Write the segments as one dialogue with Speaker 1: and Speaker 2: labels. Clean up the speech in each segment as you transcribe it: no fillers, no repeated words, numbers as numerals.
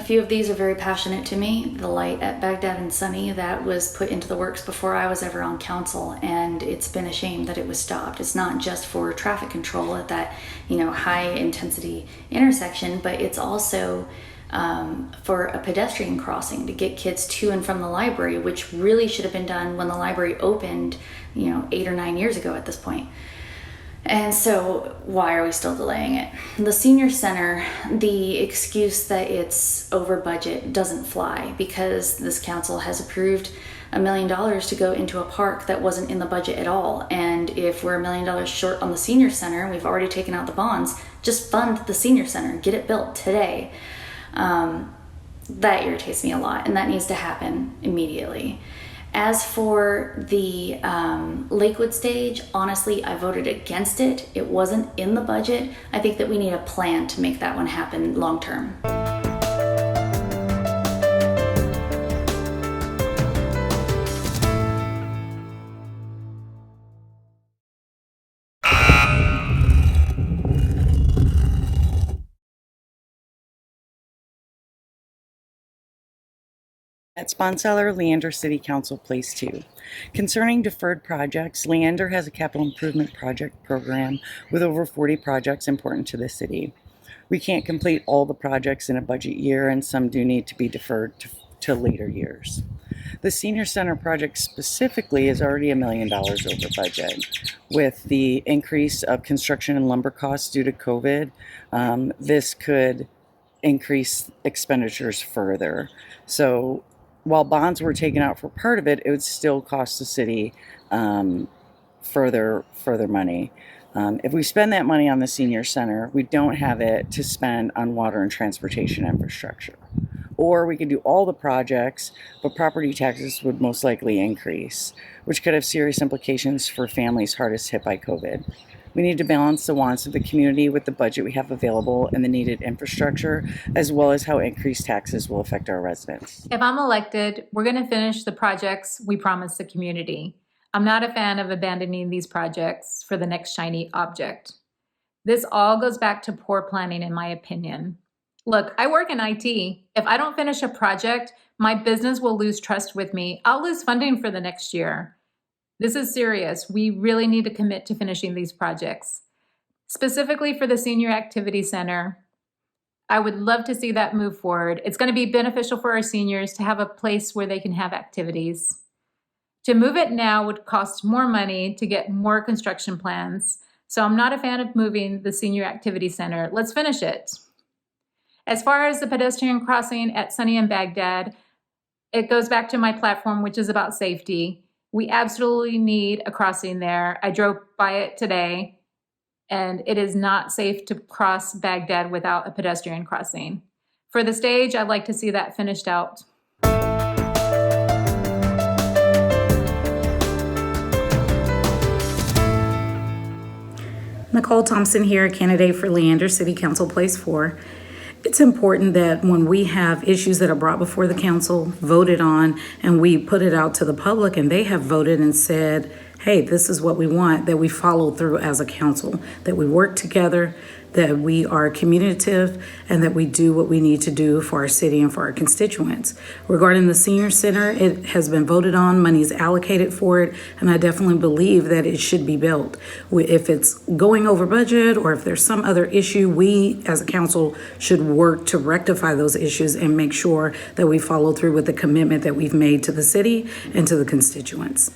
Speaker 1: few of these are very passionate to me. The light at Baghdad and Sunny, that was put into the works before I was ever on council, and it's been a shame that it was stopped. It's not just for traffic control at that, high intensity intersection, but it's also for a pedestrian crossing to get kids to and from the library, which really should have been done when the library opened, 8 or 9 years ago at this point. And so why are we still delaying it? The senior center, the excuse that it's over budget doesn't fly, because this council has approved $1 million to go into a park that wasn't in the budget at all. And if we're $1 million short on the senior center, and we've already taken out the bonds, just fund the senior center, get it built today. That irritates me a lot, and that needs to happen immediately. As for the Lakewood stage, honestly, I voted against it. It wasn't in the budget. I think that we need a plan to make that one happen long term.
Speaker 2: At SPONSELLER, Leander City Council Place 2. Concerning deferred projects, Leander has a capital improvement project program with over 40 projects important to the city. We can't complete all the projects in a budget year, and some do need to be deferred to later years. The senior center project specifically is already $1 million over budget. With the increase of construction and lumber costs due to COVID, this could increase expenditures further. So while bonds were taken out for part of it, it would still cost the city further money. If we spend that money on the senior center, we don't have it to spend on water and transportation infrastructure. Or we could do all the projects, but property taxes would most likely increase, which could have serious implications for families hardest hit by COVID. We need to balance the wants of the community with the budget we have available and the needed infrastructure, as well as how increased taxes will affect our residents.
Speaker 3: If I'm elected, we're going to finish the projects we promised the community. I'm not a fan of abandoning these projects for the next shiny object. This all goes back to poor planning, in my opinion. Look, I work in IT. If I don't finish a project, my business will lose trust with me. I'll lose funding for the next year. This is serious. We really need to commit to finishing these projects. Specifically for the Senior Activity Center, I would love to see that move forward. It's going to be beneficial for our seniors to have a place where they can have activities. To move it now would cost more money to get more construction plans, so I'm not a fan of moving the Senior Activity Center. Let's finish it. As far as the pedestrian crossing at Sunny and Baghdad, it goes back to my platform, which is about safety. We absolutely need a crossing there. I drove by it today, and it is not safe to cross Baghdad without a pedestrian crossing. For the stage, I'd like to see that finished out.
Speaker 4: Nicole Thompson here, candidate for Leander City Council Place 4. It's important that when we have issues that are brought before the council, voted on, and we put it out to the public and they have voted and said, hey, this is what we want, that we follow through as a council, that we work together, that we are communicative, and that we do what we need to do for our city and for our constituents. Regarding the senior center, it has been voted on, money is allocated for it, and I definitely believe that it should be built. If it's going over budget or if there's some other issue, we as a council should work to rectify those issues and make sure that we follow through with the commitment that we've made to the city and to the constituents.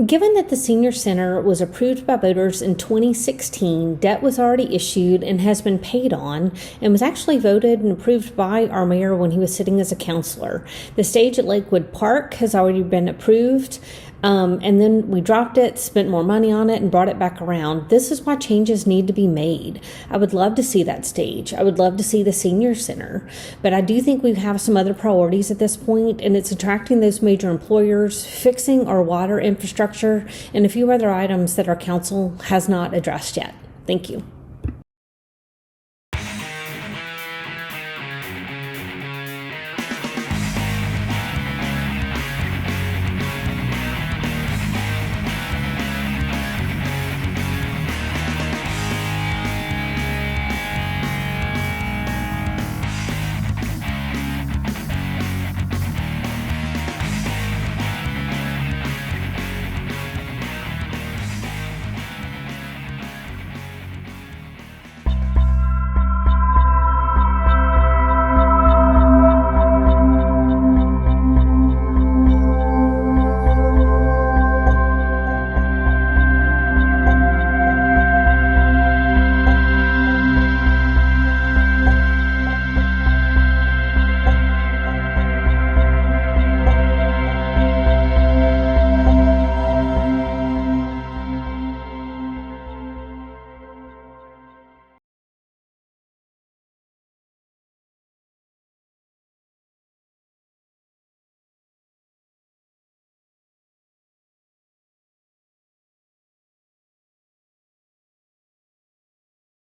Speaker 5: Given that the Senior Center was approved by voters in 2016, debt was already issued and has been paid on, and was actually voted and approved by our mayor when he was sitting as a councilor. The stage at Lakewood Park has already been approved. And then we dropped it, spent more money on it, and brought it back around. This is why changes need to be made. I would love to see that stage. I would love to see the senior center. But I do think we have some other priorities at this point, and it's attracting those major employers, fixing our water infrastructure, and a few other items that our council has not addressed yet. Thank you.